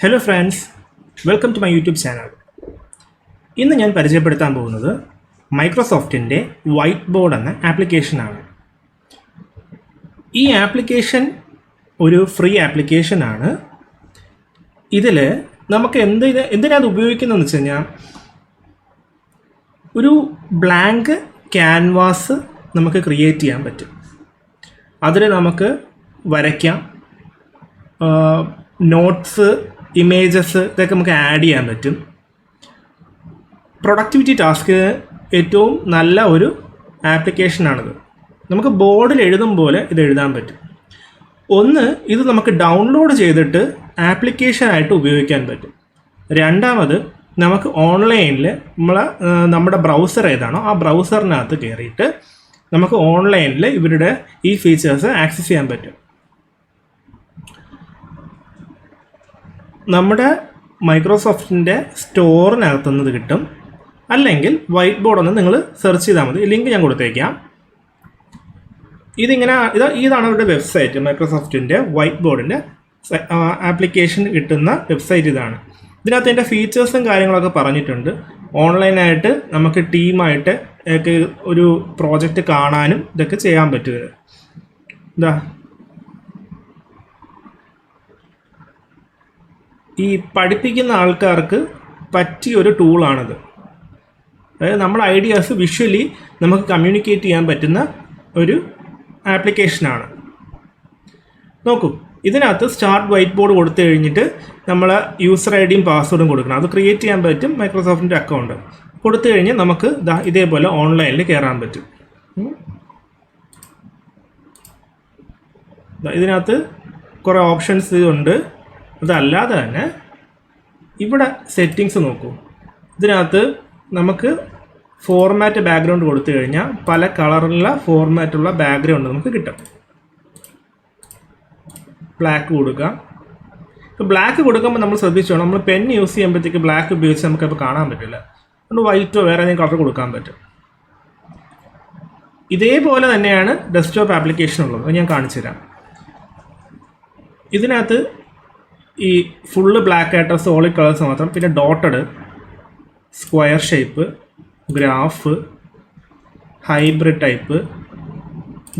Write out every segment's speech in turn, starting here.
Hello friends, welcome to my YouTube channel. ഇന്ന് ഞാൻ പരിചയപ്പെടുത്താൻ പോകുന്നത് മൈക്രോസോഫ്റ്റിൻ്റെ വൈറ്റ് ബോർഡ് എന്ന ആപ്ലിക്കേഷനാണ്. ഈ ആപ്ലിക്കേഷൻ ഒരു ഫ്രീ ആപ്ലിക്കേഷനാണ്. ഇതിൽ നമുക്ക് എന്തിനാണ് ഉപയോഗിക്കുന്നതെന്ന് വെച്ച് കഴിഞ്ഞാൽ, ഒരു ബ്ലാങ്ക് ക്യാൻവാസ് നമുക്ക് ക്രിയേറ്റ് ചെയ്യാൻ പറ്റും. അതിൽ നമുക്ക് വരയ്ക്കാം, നോട്ട്സ്, ഇമേജസ് ഇതൊക്കെ നമുക്ക് ആഡ് ചെയ്യാൻ പറ്റും. പ്രൊഡക്ടിവിറ്റി ടാസ്ക് ഏറ്റവും നല്ല ഒരു ആപ്ലിക്കേഷനാണിത്. നമുക്ക് ബോർഡിൽ എഴുതും പോലെ ഇത് എഴുതാൻ പറ്റും. ഒന്ന്, ഇത് നമുക്ക് ഡൗൺലോഡ് ചെയ്തിട്ട് ആപ്ലിക്കേഷനായിട്ട് ഉപയോഗിക്കാൻ പറ്റും. രണ്ടാമത്, നമുക്ക് ഓൺലൈനിൽ നമ്മുടെ ബ്രൗസർ ഏതാണോ ആ ബ്രൗസറിനകത്ത് കയറിയിട്ട് നമുക്ക് ഓൺലൈനിൽ ഇവരുടെ ഈ ഫീച്ചേഴ്സ് ആക്സസ് ചെയ്യാൻ പറ്റും. നമ്മുടെ മൈക്രോസോഫ്റ്റിൻ്റെ സ്റ്റോറിനകത്തുനിന്ന് കിട്ടും. അല്ലെങ്കിൽ വൈറ്റ് ബോർഡ് ഒന്ന് നിങ്ങൾ സെർച്ച് ചെയ്താൽ മതി. ലിങ്ക് ഞാൻ കൊടുത്തേക്കാം. ഇതാണ് അവരുടെ വെബ്സൈറ്റ്. മൈക്രോസോഫ്റ്റിൻ്റെ വൈറ്റ് ബോർഡിൻ്റെ ആപ്ലിക്കേഷൻ കിട്ടുന്ന വെബ്സൈറ്റ് ഇതാണ്. ഇതിനകത്ത് എൻ്റെ ഫീച്ചേഴ്സും കാര്യങ്ങളൊക്കെ പറഞ്ഞിട്ടുണ്ട്. ഓൺലൈനായിട്ട് നമുക്ക് ടീമായിട്ട് ഒക്കെ ഒരു പ്രോജക്റ്റ് കാണാനും ഇതൊക്കെ ചെയ്യാൻ പറ്റും. ഈ പഠിപ്പിക്കുന്ന ആൾക്കാർക്ക് പറ്റിയൊരു ടൂളാണിത്. അതായത് നമ്മുടെ ഐഡിയാസ് വിഷ്വലി നമുക്ക് കമ്മ്യൂണിക്കേറ്റ് ചെയ്യാൻ പറ്റുന്ന ഒരു ആപ്ലിക്കേഷനാണ്. നോക്കൂ, ഇതിനകത്ത് സ്റ്റാർട്ട് വൈറ്റ് ബോർഡ് കൊടുത്തു കഴിഞ്ഞിട്ട് നമ്മൾ യൂസർ ഐ ഡിയും പാസ്വേഡും കൊടുക്കണം. അത് ക്രിയേറ്റ് ചെയ്യാൻ പറ്റും. മൈക്രോസോഫ്റ്റിൻ്റെ അക്കൗണ്ട് കൊടുത്തു കഴിഞ്ഞാൽ നമുക്ക് ഇതേപോലെ ഓൺലൈനിൽ കയറാൻ പറ്റും. ഇതിനകത്ത് കുറേ ഓപ്ഷൻസ് ഉണ്ട്. അതല്ലാതെ തന്നെ ഇവിടെ സെറ്റിങ്സ് നോക്കൂ. ഇതിനകത്ത് നമുക്ക് ഫോർമാറ്റ് ബാക്ക്ഗ്രൗണ്ട് കൊടുത്തു കഴിഞ്ഞാൽ പല കളറിലുള്ള ഫോർമാറ്റുള്ള ബാക്ക്ഗ്രൗണ്ട് നമുക്ക് കിട്ടും. ബ്ലാക്ക് കൊടുക്കാം. ഇപ്പോൾ ബ്ലാക്ക് കൊടുക്കുമ്പോൾ നമ്മൾ ശ്രദ്ധിച്ചോണം, നമ്മൾ പെൻ യൂസ് ചെയ്യുമ്പോഴത്തേക്ക് ബ്ലാക്ക് ഉപയോഗിച്ച് നമുക്കപ്പോൾ കാണാൻ പറ്റില്ല. അതുകൊണ്ട് വൈറ്റോ വേറെ ഏതെങ്കിലും കളർ കൊടുക്കാൻ പറ്റും. ഇതേപോലെ തന്നെയാണ് ഡെസ്ക്ടോപ്പ് ആപ്ലിക്കേഷൻ ഉള്ളത്. അത് ഞാൻ കാണിച്ചു തരാം. ഇതിനകത്ത് ഈ ഫുള്ള് ബ്ലാക്ക് ആയിട്ട് സോളിഡ് കളേഴ്സ് മാത്രം, പിന്നെ dotted, square shape, graph, hybrid type,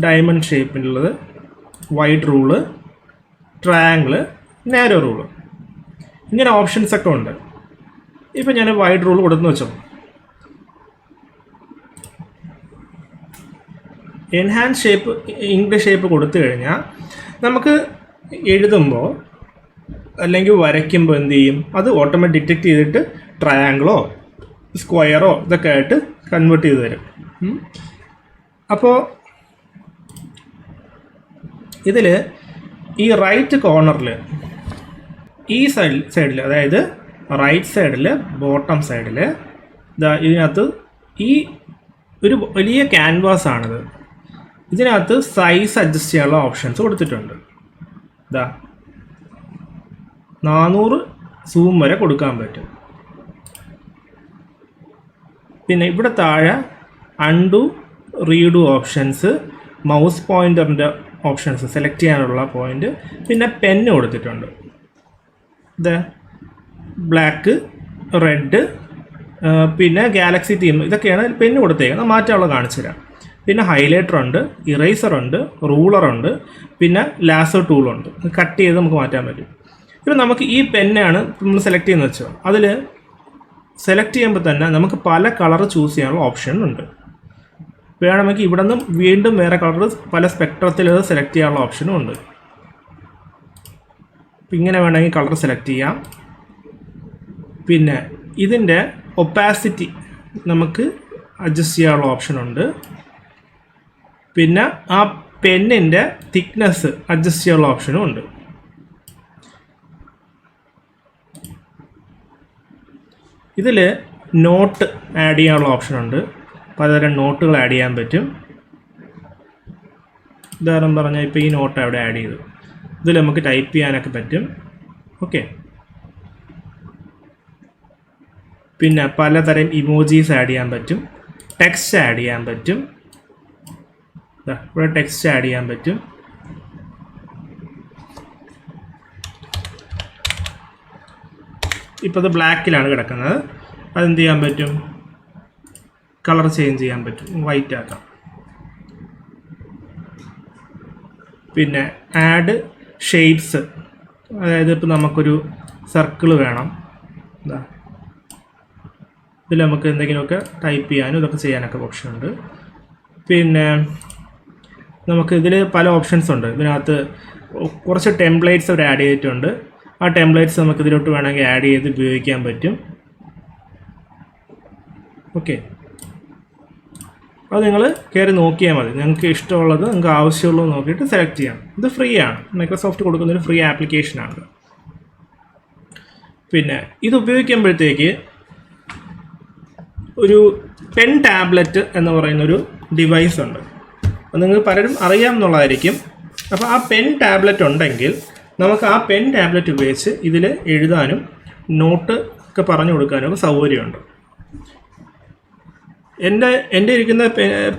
diamond ഷേപ്പിലുള്ളത്, wide rule, triangle, narrow rule, ഇങ്ങനെ ഓപ്ഷൻസൊക്കെ ഉണ്ട്. ഇപ്പം ഞാൻ വൈഡ് റൂൾ കൊടുത്തെന്ന് വെച്ചോ. എൻഹാൻസ് ഷേപ്പ്, ഇങ്ക് ഷേപ്പ് കൊടുത്തു കഴിഞ്ഞാൽ നമുക്ക് എഴുതുമ്പോൾ അല്ലെങ്കിൽ വരയ്ക്കുമ്പോൾ എന്ത് ചെയ്യും, അത് ഓട്ടോമാറ്റിക് ഡിറ്റക്റ്റ് ചെയ്തിട്ട് ട്രയാങ്കിളോ സ്ക്വയറോ ഇതൊക്കെ ആയിട്ട് കൺവേർട്ട് ചെയ്ത് തരും. അപ്പോൾ ഇതിൽ ഈ റൈറ്റ് കോർണറിൽ ഈ സൈഡിൽ അതായത് റൈറ്റ് സൈഡിൽ ബോട്ടം സൈഡിൽ ഇതിനകത്ത് ഈ ഒരു വലിയ ക്യാൻവാസ് ആണിത്. ഇതിനകത്ത് സൈസ് അഡ്ജസ്റ്റ് ചെയ്യാനുള്ള ഓപ്ഷൻസ് കൊടുത്തിട്ടുണ്ട്. 400 സൂം വരെ കൊടുക്കാൻ പറ്റും. പിന്നെ ഇവിടെ താഴെ അൺഡു, റീഡു ഓപ്ഷൻസ്, മൗസ് പോയിൻ്ററിൻ്റെ ഓപ്ഷൻസ്, സെലക്ട് ചെയ്യാനുള്ള പോയിൻ്റ്, പിന്നെ പെന്ന് കൊടുത്തിട്ടുണ്ട്. ബ്ലാക്ക്, റെഡ്, പിന്നെ ഗാലക്സി തീം, ഇതൊക്കെയാണ് പെന്ന് കൊടുത്തേക്കുന്നത്. മാറ്റാനുള്ള കാണിച്ചു തരാം. പിന്നെ ഹൈലൈറ്റർ ഉണ്ട്, ഇറേസർ ഉണ്ട്, റൂളറുണ്ട്, പിന്നെ ലാസർ ടൂളുണ്ട്. കട്ട് ചെയ്ത് നമുക്ക് മാറ്റാൻ പറ്റും. ഇപ്പം നമുക്ക് ഈ പെന്നാണ് നമ്മൾ സെലക്ട് ചെയ്യുന്നത് വെച്ചോ. അതിൽ സെലക്ട് ചെയ്യുമ്പോൾ തന്നെ നമുക്ക് പല കളർ ചൂസ് ചെയ്യാനുള്ള ഓപ്ഷൻ ഉണ്ട്. വേണമെങ്കിൽ ഇവിടെ നിന്ന് വീണ്ടും വേറെ കളർ പല സ്പെക്ട്രത്തിൽ സെലക്ട് ചെയ്യാനുള്ള ഓപ്ഷനും ഉണ്ട്. ഇങ്ങനെ വേണമെങ്കിൽ കളർ സെലക്ട് ചെയ്യാം. പിന്നെ ഇതിൻ്റെ ഒപ്പാസിറ്റി നമുക്ക് അഡ്ജസ്റ്റ് ചെയ്യാനുള്ള ഓപ്ഷനുണ്ട്. പിന്നെ ആ പെന്നിൻ്റെ തിക്നെസ് അഡ്ജസ്റ്റ് ചെയ്യാനുള്ള ഓപ്ഷനും ഉണ്ട്. ഇതിൽ നോട്ട് ആഡ് ചെയ്യാനുള്ള ഓപ്ഷനുണ്ട്. പലതരം നോട്ടുകൾ ആഡ് ചെയ്യാൻ പറ്റും. ഉദാഹരണം പറഞ്ഞാൽ ഇപ്പോൾ ഈ നോട്ട് അവിടെ ആഡ് ചെയ്തു. ഇതിൽ നമുക്ക് ടൈപ്പ് ചെയ്യാനൊക്കെ പറ്റും. ഓക്കെ. പിന്നെ പലതരം ഇമോജീസ് ആഡ് ചെയ്യാൻ പറ്റും. ടെക്സ്റ്റ് ആഡ് ചെയ്യാൻ പറ്റും. ഇവിടെ ടെക്സ്റ്റ് ആഡ് ചെയ്യാൻ പറ്റും. ഇപ്പോൾ അത് ബ്ലാക്കിലാണ് കിടക്കുന്നത്. അതെന്ത് ചെയ്യാൻ പറ്റും? കളർ ചേഞ്ച് ചെയ്യാൻ പറ്റും, വൈറ്റ് ആക്കാം. പിന്നെ ആഡ് ഷെയ്ഡ്സ്, അതായത് ഇപ്പോൾ നമുക്കൊരു സർക്കിൾ വേണം, എന്താ ഇതിൽ നമുക്ക് എന്തെങ്കിലുമൊക്കെ ടൈപ്പ് ചെയ്യാനും ഇതൊക്കെ ചെയ്യാനൊക്കെ ഓപ്ഷൻ ഉണ്ട്. പിന്നെ നമുക്ക് ഇതിൽ പല ഓപ്ഷൻസ് ഉണ്ട്. ഇതിനകത്ത് കുറച്ച് ടെംപ്ലേറ്റ്സ് അവർ ആഡ് ചെയ്തിട്ടുണ്ട്. ആ ടെംപ്ലേറ്റ്സ് നമുക്ക് ഇതിലോട്ട് വേണമെങ്കിൽ ആഡ് ചെയ്ത് ഉപയോഗിക്കാൻ പറ്റും. ഓക്കെ, അത് നിങ്ങൾ കയറി നോക്കിയാൽ മതി. നിങ്ങൾക്ക് ഇഷ്ടമുള്ളത്, നിങ്ങൾക്ക് ആവശ്യമുള്ളത് നോക്കിയിട്ട് സെലക്ട് ചെയ്യാം. ഇത് ഫ്രീ ആണ്, മൈക്രോസോഫ്റ്റ് കൊടുക്കുന്നൊരു ഫ്രീ ആപ്ലിക്കേഷനാണ്. പിന്നെ ഇത് ഉപയോഗിക്കുമ്പോഴത്തേക്ക് ഒരു പെൻ ടാബ്ലറ്റ് എന്ന് പറയുന്നൊരു ഡിവൈസ് ഉണ്ട്. അത് നിങ്ങൾ പലരും അറിയാമെന്നുള്ളതായിരിക്കും. അപ്പോൾ ആ പെൻ ടാബ്ലറ്റ് ഉണ്ടെങ്കിൽ നമുക്ക് ആ പെൻ ടാബ്ലറ്റ് ഉപയോഗിച്ച് ഇതിൽ എഴുതാനും നോട്ട് ഒക്കെ പറഞ്ഞു കൊടുക്കാനും ഒക്കെ സൗകര്യമുണ്ട്. എൻ്റെ ഇരിക്കുന്ന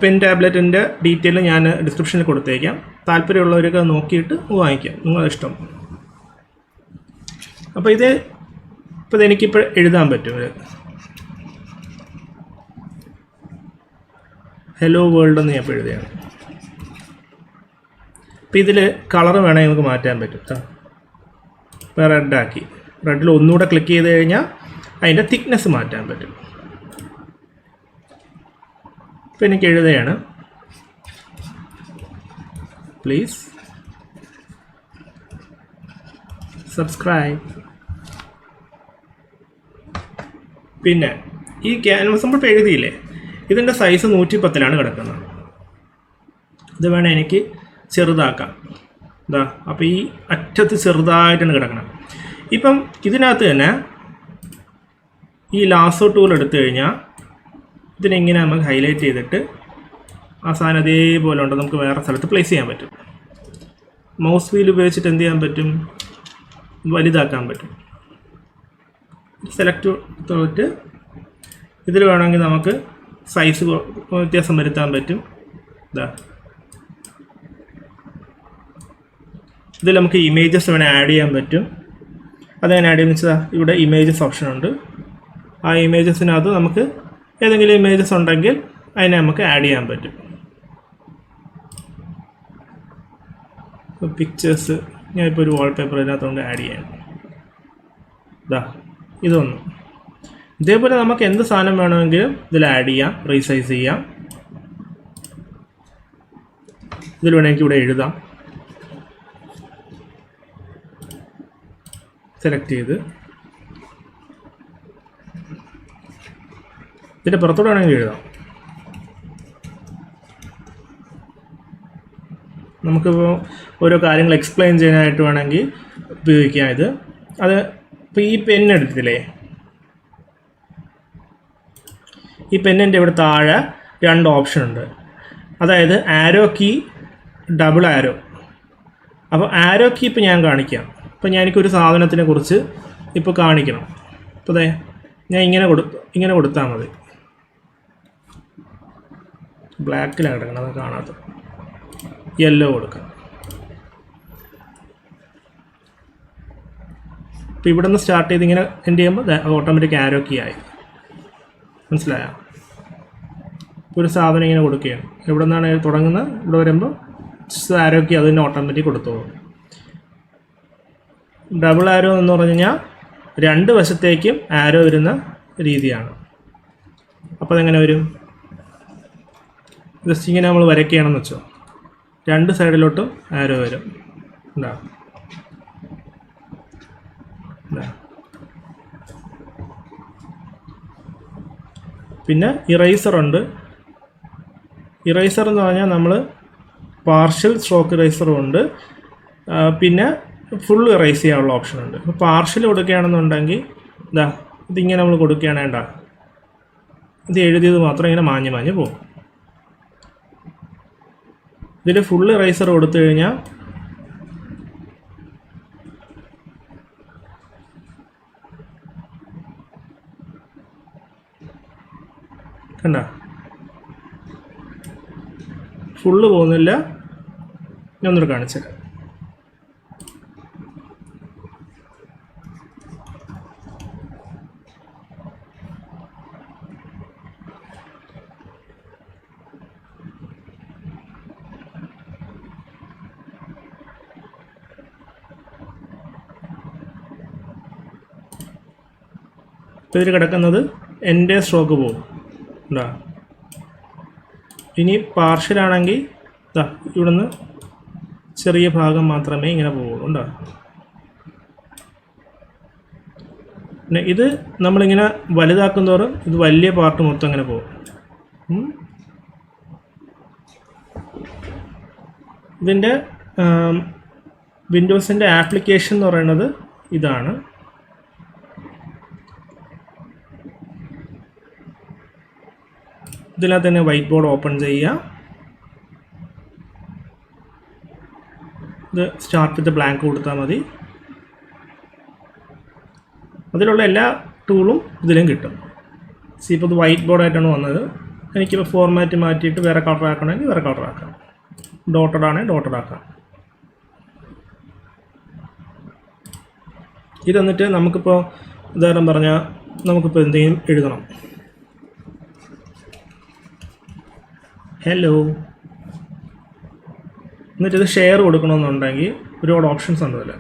പെൻ ടാബ്ലറ്റിൻ്റെ ഡീറ്റെയിൽ ഞാൻ ഡിസ്ക്രിപ്ഷനിൽ കൊടുത്തേക്കാം. താല്പര്യമുള്ളവരൊക്കെ നോക്കിയിട്ട് വാങ്ങിക്കാം, നിങ്ങളുടെ ഇഷ്ടം. അപ്പോൾ ഇപ്പോൾ എനിക്കിപ്പോൾ എഴുതാൻ പറ്റും. ഹലോ വേൾഡ് എന്ന് ഞാൻ ഇപ്പോൾ എഴുതുകയാണ്. അപ്പോൾ ഇതിൽ കളർ വേണമെങ്കിൽ നമുക്ക് മാറ്റാൻ പറ്റും. ഇപ്പോൾ റെഡാക്കി, റെഡിൽ ഒന്നുകൂടെ ക്ലിക്ക് ചെയ്ത് കഴിഞ്ഞാൽ അതിൻ്റെ തിക്നെസ് മാറ്റാൻ പറ്റും. ഇപ്പോൾ എനിക്ക് എഴുതുകയാണ്, പ്ലീസ് സബ്സ്ക്രൈബ്. പിന്നെ ഈ ക്യാൻവാസ് നമ്മൾ എഴുതിയില്ലേ, ഇതിൻ്റെ സൈസ് 110 കിടക്കുന്നത്. ഇത് വേണേൽ എനിക്ക് ചെറുതാക്കാം. ഇതാ, അപ്പോൾ ഈ അറ്റത്ത് ചെറുതായിട്ടാണ് കിടക്കണം. ഇപ്പം ഇതിനകത്ത് തന്നെ ഈ ലാസോ ടൂൾ എടുത്തു കഴിഞ്ഞാൽ ഇതിനെങ്ങനെ നമുക്ക് ഹൈലൈറ്റ് ചെയ്തിട്ട് ആ സാധനം അതേപോലെ ഉണ്ട് നമുക്ക് വേറെ സ്ഥലത്ത് പ്ലേസ് ചെയ്യാൻ പറ്റും. മൗസ് വീൽ ഉപയോഗിച്ചിട്ട് എന്ത് ചെയ്യാൻ പറ്റും? വലുതാക്കാൻ പറ്റും. സെലക്ട് ചെയ്തിട്ട് ഇതിൽ വേണമെങ്കിൽ നമുക്ക് സൈസ് വ്യത്യാസം വരുത്താൻ പറ്റും. ഇതാ, ഇതിൽ നമുക്ക് ഇമേജസ് വേണേൽ ആഡ് ചെയ്യാൻ പറ്റും. അതെങ്ങനെ ആഡ് ചെയ്യുന്നത് വെച്ചാൽ ഇവിടെ ഇമേജസ് ഓപ്ഷൻ ഉണ്ട്. ആ ഇമേജസിനകത്ത് നമുക്ക് ഏതെങ്കിലും ഇമേജസ് ഉണ്ടെങ്കിൽ അതിനെ നമുക്ക് ആഡ് ചെയ്യാൻ പറ്റും. പിക്ചേഴ്സ് ഞാനിപ്പോൾ ഒരു വാൾപേപ്പർ ഇതിനകത്തുകൊണ്ട് ആഡ് ചെയ്യാൻ. ഇതാ, ഇതൊന്നും ഇതേപോലെ നമുക്ക് എന്ത് സാധനം വേണമെങ്കിലും ഇതിൽ ആഡ് ചെയ്യാം, റീസൈസ് ചെയ്യാം. ഇതിൽ വേണമെങ്കിൽ ഇവിടെ എഴുതാം. സെലക്ട് ചെയ്ത് ഇതിൻ്റെ പുറത്തോടെ വേണമെങ്കിൽ എഴുതാം. നമുക്കിപ്പോൾ ഓരോ കാര്യങ്ങൾ എക്സ്പ്ലെയിൻ ചെയ്യാനായിട്ട് വേണമെങ്കിൽ ഉപയോഗിക്കാം ഇത്. അത് ഇപ്പോൾ ഈ പെൻ എടുത്തില്ലേ, ഈ പെന്നിൻ്റെ ഇവിടെ താഴെ 2 ഓപ്ഷൻ ഉണ്ട്. അതായത് ആരോ കീ, ഡബിൾ ആരോ. അപ്പോൾ ആരോ കീ ഇപ്പോൾ ഞാൻ കാണിക്കാം. ഇപ്പോൾ എനിക്കൊരു സാധനത്തിനെ കുറിച്ച് ഇപ്പോൾ കാണിക്കണം. അപ്പോൾ അതെ, ഞാൻ ഇങ്ങനെ കൊടുത്താൽ മതി. ബ്ലാക്കിലാണ് കിടക്കണം, അത് കാണാത്ത. യെല്ലോ കൊടുക്കാം. ഇപ്പോൾ ഇവിടെ നിന്ന് സ്റ്റാർട്ട് ചെയ്ത് ഇങ്ങനെ എൻഡ് ചെയ്യുമ്പോൾ അത് ഓട്ടോമാറ്റിക് ആരോ കീ ആയി. മനസ്സിലായോ? ഒരു സാധനം ഇങ്ങനെ കൊടുക്കുകയാണ്. എവിടെ നിന്നാണ് തുടങ്ങുന്നത്, ഇവിടെ വരുമ്പോൾ ആരോ കീ അത് തന്നെ ഓട്ടോമാറ്റിക് കൊടുത്തോളൂ. ഡബിൾ ആരോ എന്ന് പറഞ്ഞു കഴിഞ്ഞാൽ 2 വശത്തേക്കും ആരോ വരുന്ന രീതിയാണ്. അപ്പോൾ അതെങ്ങനെ വരും? ജസ്റ്റ് ഇങ്ങനെ നമ്മൾ വരയ്ക്കുകയാണെന്ന് വെച്ചോ, 2 സൈഡിലോട്ടും ആരോ വരും. ഉണ്ടാവും. പിന്നെ ഇറേസറുണ്ട്. ഇറേസർ എന്ന് പറഞ്ഞാൽ നമ്മൾ പാർഷ്യൽ സ്ട്രോക്ക് ഇറേസറും ഉണ്ട്, പിന്നെ ഫുൾ ഇറേസ് ചെയ്യാനുള്ള ഓപ്ഷൻ ഉണ്ട്. ഇപ്പോൾ പാർഷ്യൽ കൊടുക്കുകയാണെന്നുണ്ടെങ്കിൽ ഇതാ ഇതിങ്ങനെ നമ്മൾ കൊടുക്കുകയാണേണ്ട, ഇത് എഴുതിയത് മാത്രം ഇങ്ങനെ മാഞ്ഞ് പോകും. ഇതിൽ ഫുൾ ഇറേസർ കൊടുത്തു കഴിഞ്ഞാൽ കണ്ട, ഫുള്ള് പോകുന്നില്ല. ഞാൻ ഒന്നുകൂടെ കാണിച്ചുതരാം. ഇപ്പോൾ ഇതിൽ കിടക്കുന്നത് എൻ്റെ സ്ട്രോക്ക് പോകും ഉണ്ടോ. ഇനി പാർഷ്യലാണെങ്കിൽ ഇവിടുന്ന് ചെറിയ ഭാഗം മാത്രമേ ഇങ്ങനെ പോവുള്ളൂ ഉണ്ടോ. പിന്നെ ഇത് നമ്മളിങ്ങനെ വലുതാക്കുന്നതോറും ഇത് വലിയ പാർട്ട് മൊത്തം ഇങ്ങനെ പോകും. ഇതിൻ്റെ വിൻഡോസിൻ്റെ ആപ്ലിക്കേഷൻ എന്ന് പറയുന്നത് ഇതാണ്. ഇതിനകത്ത് തന്നെ വൈറ്റ് ബോർഡ് ഓപ്പൺ ചെയ്യുക. ഇത് സ്റ്റാർട്ട് വിത്ത് ബ്ലാങ്ക് കൊടുത്താൽ മതി. അതിലുള്ള എല്ലാ ടൂളും ഇതിലും കിട്ടും. ഇപ്പോൾ ഇത് വൈറ്റ് ബോർഡായിട്ടാണ് വന്നത്. എനിക്കിപ്പോൾ ഫോർമാറ്റ് മാറ്റിയിട്ട് വേറെ കളർ ആക്കണമെങ്കിൽ വേറെ കളർ ആക്കാം. ഡോട്ടഡ് ആണെങ്കിൽ ഡോട്ടഡ് ആക്കാം. ഇത് എന്നിട്ട് നമുക്കിപ്പോൾ ഉദാഹരണം പറഞ്ഞാൽ നമുക്കിപ്പോൾ എന്തെങ്കിലും എഴുതണം. ഹലോ എന്നിട്ട് ഇത് ഷെയർ കൊടുക്കണമെന്നുണ്ടെങ്കിൽ ഒരുപാട് ഓപ്ഷൻസ് ഉണ്ട് ഇതിൽ.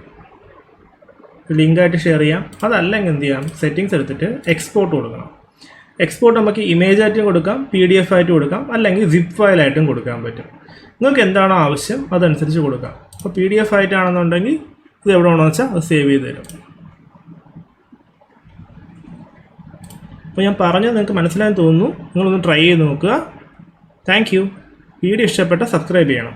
ലിങ്കായിട്ട് ഷെയർ ചെയ്യാം. അതല്ലെങ്കിൽ എന്ത് ചെയ്യാം, സെറ്റിങ്സ് എടുത്തിട്ട് എക്സ്പോർട്ട് കൊടുക്കണം. എക്സ്പോർട്ട് നമുക്ക് ഇമേജ് ആയിട്ടും കൊടുക്കാം, PDF ആയിട്ട് കൊടുക്കാം, അല്ലെങ്കിൽ സിപ്പ് ഫയലായിട്ടും കൊടുക്കാൻ പറ്റും. നിങ്ങൾക്ക് എന്താണോ ആവശ്യം അതനുസരിച്ച് കൊടുക്കാം. അപ്പോൾ PDF ആയിട്ടാണെന്നുണ്ടെങ്കിൽ ഇത് എവിടെ വേണമെന്ന് വെച്ചാൽ അത് സേവ് ചെയ്ത് തരും. അപ്പോൾ ഞാൻ പറഞ്ഞത് നിങ്ങൾക്ക് മനസ്സിലായെന്ന് തോന്നുന്നു. നിങ്ങളൊന്ന് ട്രൈ ചെയ്ത് നോക്കുക. Thank you. വീഡിയോ ഇഷ്ടപ്പെട്ടാൽ സബ്സ്ക്രൈബ് ചെയ്യണം.